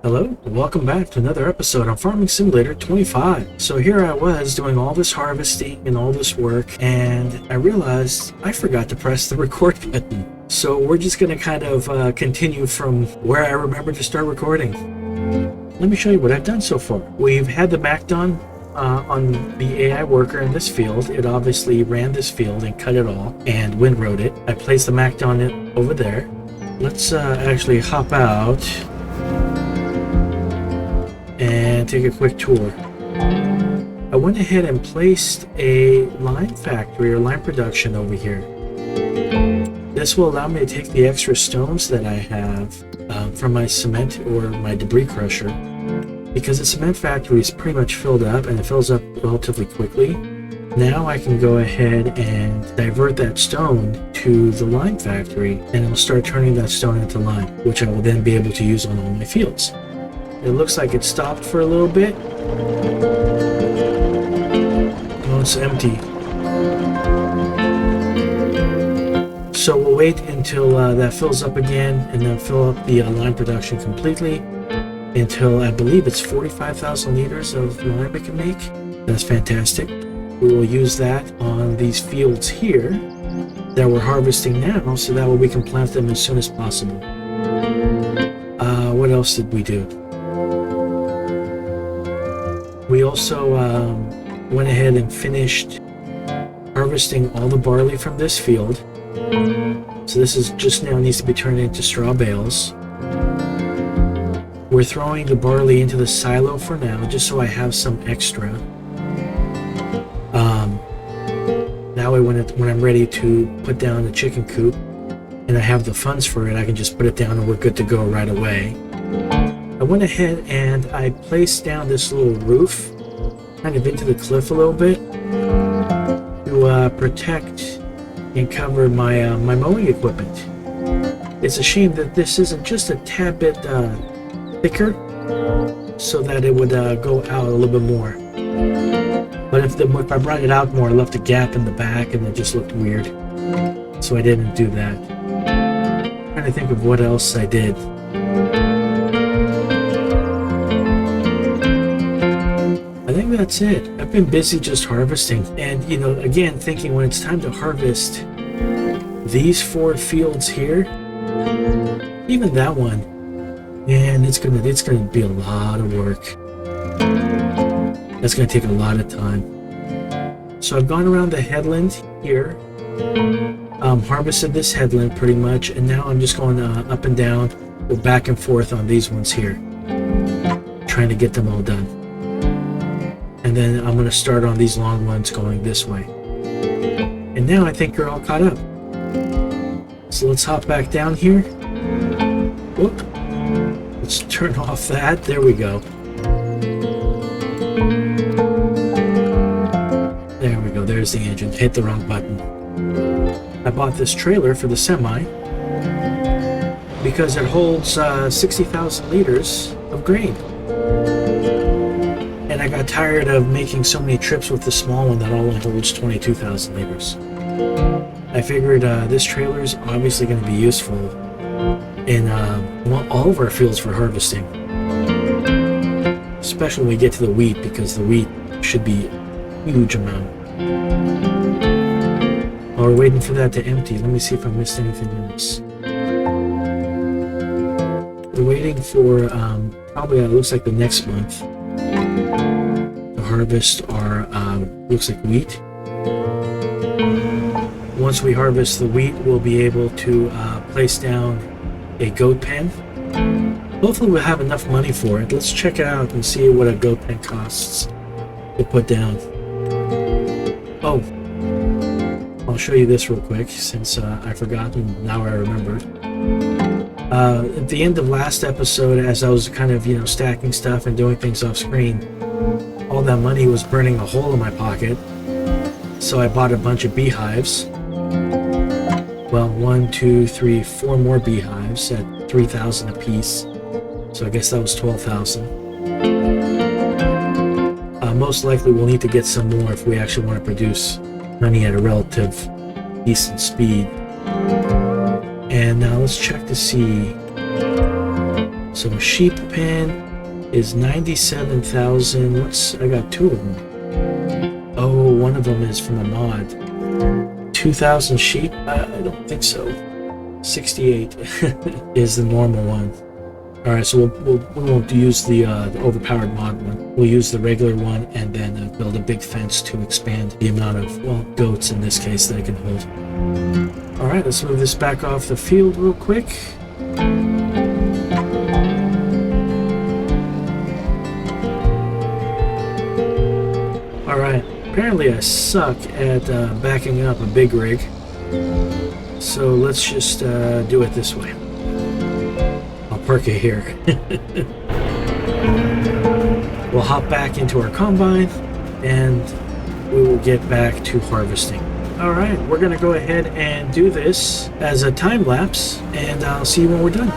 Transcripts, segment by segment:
Hello, welcome back to another episode on Farming Simulator 25. So here I was doing all this harvesting and all this work, and I realized I forgot to press the record button. So we're just going to kind of continue from where I remember to start recording. Let me show you what I've done so far. We've had the Mac done on the AI worker in this field. It obviously ran this field and cut it all and windrowed it. I placed the Mac on it over there. Let's actually hop out and take a quick tour. I went ahead and placed a lime factory or lime production over here. This will allow me to take the extra stones that I have from my cement or my debris crusher, because the cement factory is pretty much filled up and it fills up relatively quickly. Now I can go ahead and divert that stone to the lime factory, and it'll start turning that stone into lime, which I will then be able to use on all my fields. It looks like it stopped for a little bit. Oh, it's empty. So we'll wait until that fills up again, and then fill up the lime production completely until I believe it's 45,000 liters of lime it can make. That's fantastic. We will use that on these fields here that we're harvesting now, so that way we can plant them as soon as possible. What else did we do? We also went ahead and finished harvesting all the barley from this field. So this is just now needs to be turned into straw bales. We're throwing the barley into the silo for now, just so I have some extra. That way when I'm ready to put down the chicken coop and I have the funds for it, I can just put it down and we're good to go right away. I went ahead and I placed down this little roof kind of into the cliff a little bit to protect and cover my my mowing equipment. It's a shame that this isn't just a tad bit thicker so that it would go out a little bit more. But if I brought it out more, I left a gap in the back and it just looked weird. So I didn't do that. I'm trying to think of what else I did. I think that's it. I've been busy just harvesting, and again, thinking when it's time to harvest these 4 fields here, even that one, man, it's gonna be a lot of work. That's gonna take a lot of time. So I've gone around the headland here, harvested this headland pretty much, and now I'm just going up and down, or back and forth on these ones here, trying to get them all done. And then I'm going to start on these long ones going this way. And now I think you're all caught up. So let's hop back down here. Whoop. Let's turn off that. There we go. There we go. There's the engine. Hit the wrong button. I bought this trailer for the semi because it holds 60,000 liters of grain. And I got tired of making so many trips with the small one that only holds 22,000 liters. I figured this trailer is obviously going to be useful in all of our fields for harvesting. Especially when we get to the wheat, because the wheat should be a huge amount. While we're waiting for that to empty, let me see if I missed anything else. We're waiting for probably it looks like the next month to harvest our looks like wheat. Once we harvest the wheat, we'll be able to place down a goat pen. Hopefully we'll have enough money for it. Let's check it out and see what a goat pen costs to put down. Oh, I'll show you this real quick since I forgot and now I remembered. At the end of last episode, as I was kind of stacking stuff and doing things off screen, all that money was burning a hole in my pocket. So I bought a bunch of beehives. Well, 1, 2, 3, 4 more beehives at 3,000 a piece. So I guess that was 12,000. Most likely we'll need to get some more if we actually want to produce honey at a relative decent speed. And now let's check to see So sheep pen is 97,000. I got two of them. Oh, one of them is from a mod. 2,000 sheep? I don't think so. 68 is the normal one. All right, so we won't use the overpowered mod one. We'll use the regular one and then build a big fence to expand the amount of, well, goats in this case that I can hold. All right, let's move this back off the field real quick. All right, apparently I suck at backing up a big rig. So let's just do it this way. I'll park it here. We'll hop back into our combine and we will get back to harvesting. All right, we're gonna go ahead and do this as a time lapse, and I'll see you when we're done.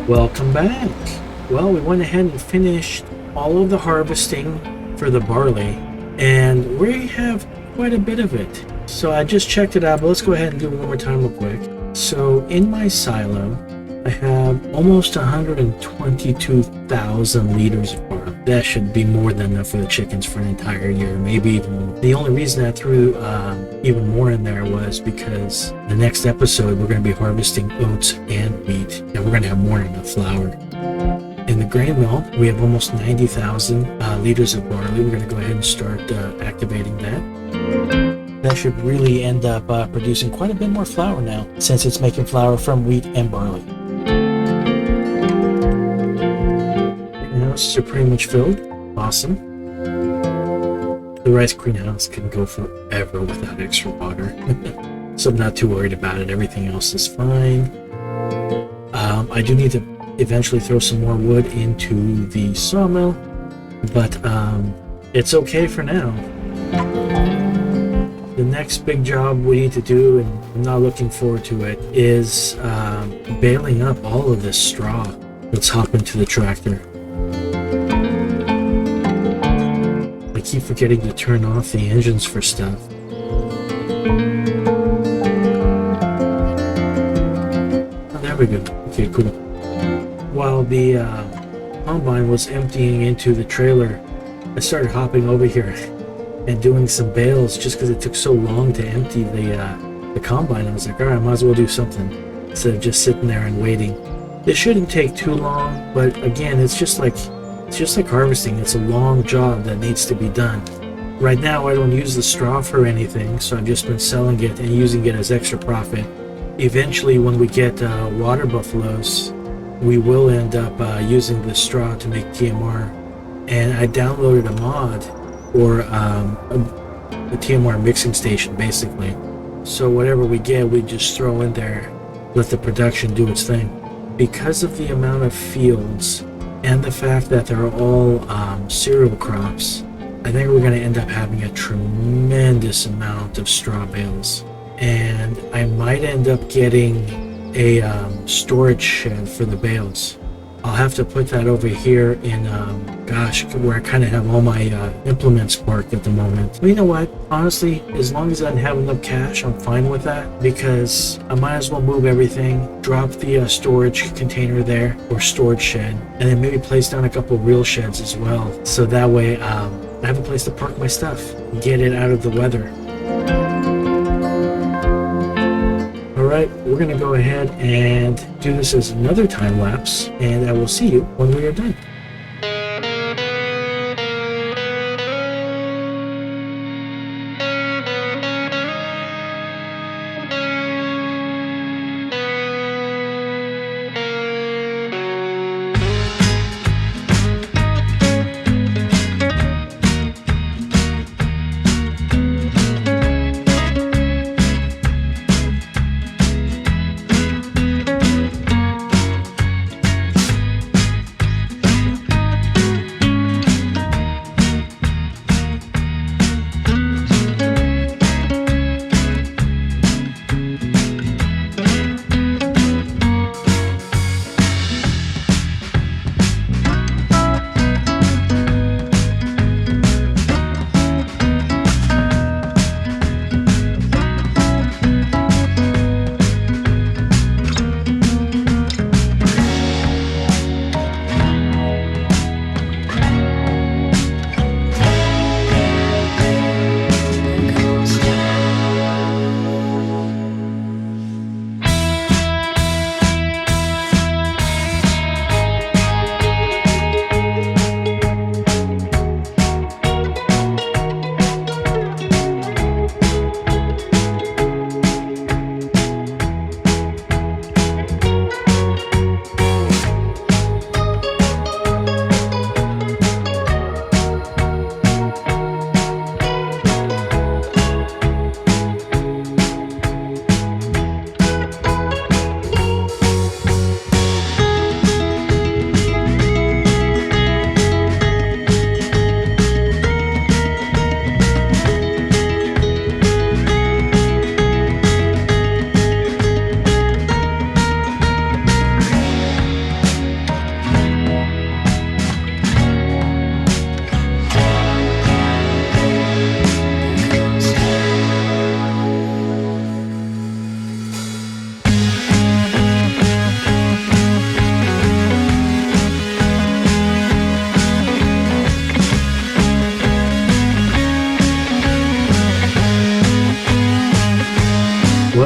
Welcome back. Well, we went ahead and finished all of the harvesting for the barley, and we have quite a bit of it. So I just checked it out, but let's go ahead and do it one more time real quick. So in my silo, I have almost 122,000 liters of barley. That should be more than enough for the chickens for an entire year, maybe even. The only reason I threw even more in there was because the next episode we're going to be harvesting oats and wheat, and we're going to have more than enough flour. In the grain mill, we have almost 90,000 liters of barley. We're going to go ahead and start activating that. That should really end up producing quite a bit more flour now, since it's making flour from wheat and barley. Greenhouses are pretty much filled. Awesome. The rice greenhouse can go forever without extra water. So I'm not too worried about it. Everything else is fine. I do need to eventually throw some more wood into the sawmill, but it's okay for now. The next big job we need to do, and I'm not looking forward to it, is baling up all of this straw. Let's hop into the tractor. I keep forgetting to turn off the engines for stuff. Oh, there we go. Okay, cool. While the combine was emptying into the trailer, I started hopping over here and doing some bales just because it took so long to empty the combine. I was like, all right, I might as well do something instead of just sitting there and waiting. This shouldn't take too long, but again, it's just like harvesting. It's a long job that needs to be done. Right now, I don't use the straw for anything, so I've just been selling it and using it as extra profit. Eventually, when we get water buffaloes, we will end up using the straw to make TMR. And I downloaded a mod or a TMR mixing station, basically. So whatever we get, we just throw in there, let the production do its thing. Because of the amount of fields and the fact that they're all cereal crops, I think we're going to end up having a tremendous amount of straw bales. And I might end up getting a storage shed for the bales. I'll have to put that over here in, where I kind of have all my implements parked at the moment. But you know what? Honestly, as long as I have enough cash, I'm fine with that, because I might as well move everything, drop the storage container there, or storage shed, and then maybe place down a couple real sheds as well. So that way, I have a place to park my stuff, get it out of the weather. Alright, we're going to go ahead and do this as another time lapse, and I will see you when we are done.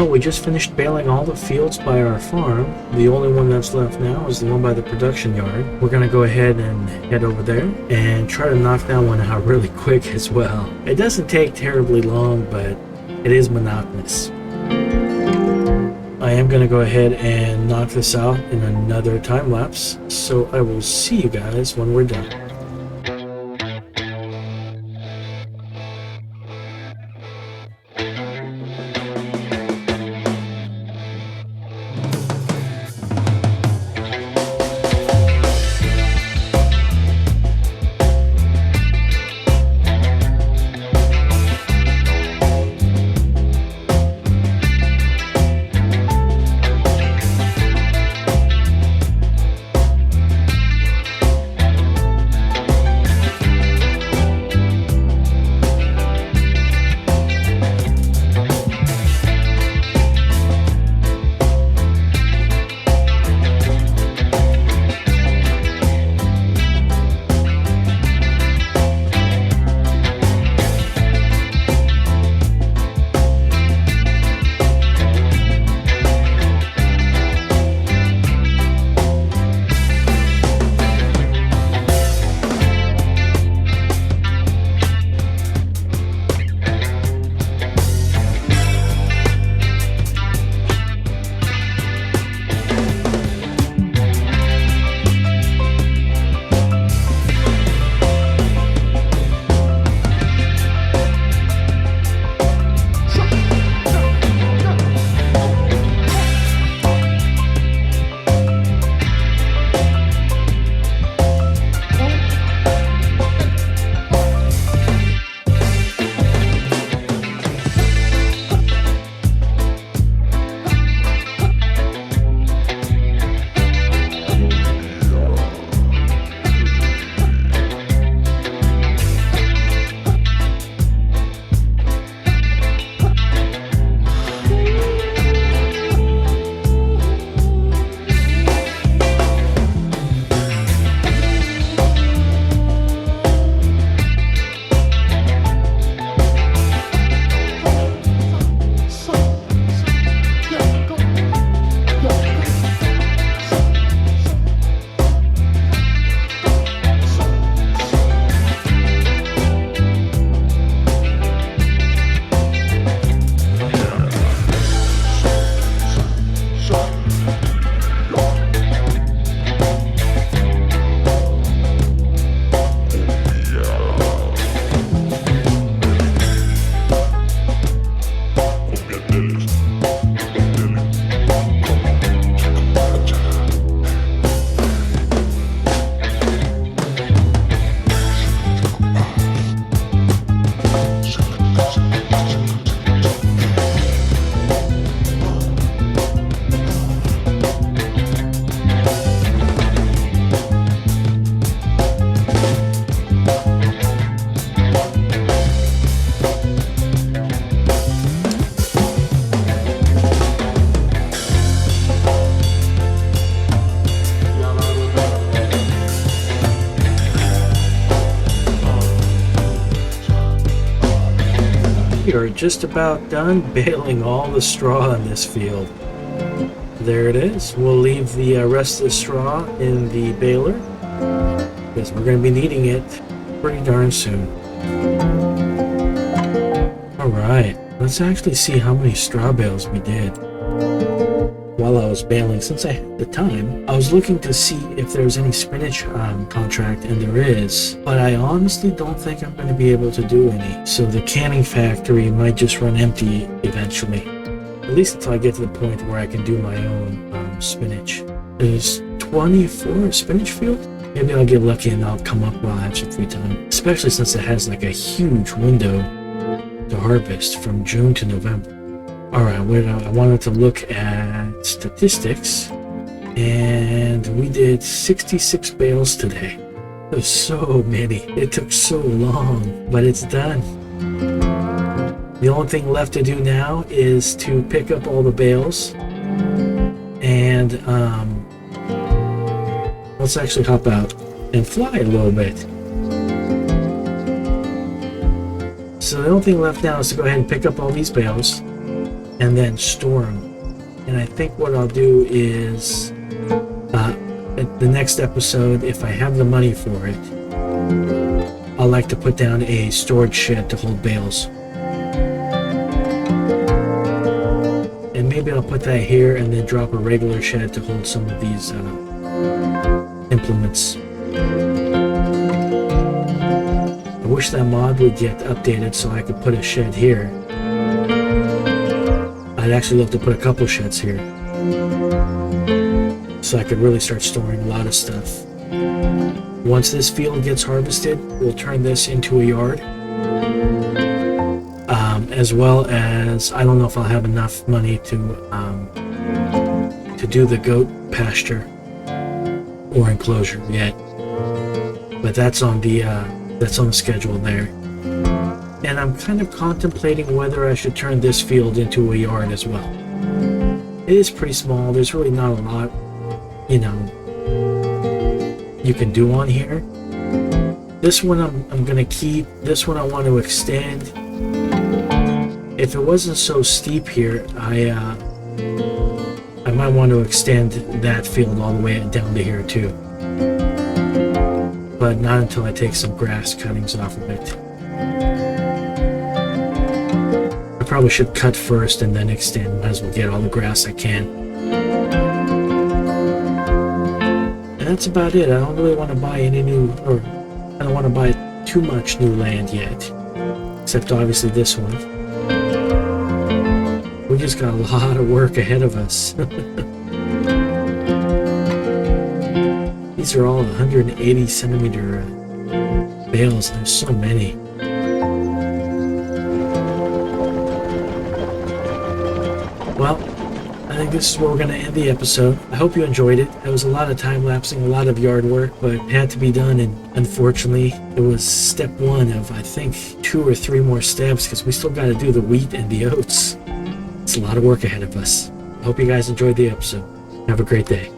Well, we just finished baling all the fields by our farm. The only one that's left now is the one by the production yard. We're gonna go ahead and head over there and try to knock that one out really quick as well. It doesn't take terribly long, but it is monotonous. I am gonna go ahead and knock this out in another time lapse, so I will see you guys when we're done. We are just about done baling all the straw in this field. There it is. We'll leave the rest of the straw in the baler because we're going to be needing it pretty darn soon. Alright, let's actually see how many straw bales we did while I was baling. Since I had the time, I was looking to see if there's any spinach contract, and there is, but I honestly don't think I'm going to be able to do any. So the canning factory might just run empty eventually, at least until I get to the point where I can do my own spinach. There's 24 spinach field. Maybe I'll get lucky and I'll come up while I have some free time, especially since it has like a huge window to harvest from June to November. Alright, I wanted to look at statistics, and we did 66 bales today. There's so many. It took so long, but it's done. The only thing left to do now is to pick up all the bales, and let's actually hop out and fly a little bit. So the only thing left now is to go ahead and pick up all these bales and then store them. And I think what I'll do is at the next episode, if I have the money for it, I like to put down a storage shed to hold bales. And maybe I'll put that here and then drop a regular shed to hold some of these implements. I wish that mod would get updated so I could put a shed here. I'd actually love to put a couple sheds here, so I could really start storing a lot of stuff. Once this field gets harvested, we'll turn this into a yard. As well as, I don't know if I'll have enough money to do the goat pasture or enclosure yet, but that's on the schedule there. And I'm kind of contemplating whether I should turn this field into a yard as well. It is pretty small. There's really not a lot, you can do on here. This one I'm gonna keep. This one I want to extend. If it wasn't so steep here, I might want to extend that field all the way down to here too. But not until I take some grass cuttings off of it. I probably should cut first and then extend. Might as well get all the grass I can. And that's about it. I don't really want to buy any new, or I don't want to buy too much new land yet. Except obviously this one. We just got a lot of work ahead of us. These are all 180 centimeter bales. There's so many. Well, I think this is where we're going to end the episode. I hope you enjoyed it. There was a lot of time lapsing, a lot of yard work, but it had to be done, and unfortunately it was step one of I think 2 or 3 more steps, because we still got to do the wheat and the oats. It's a lot of work ahead of us. I hope you guys enjoyed the episode. Have a great day.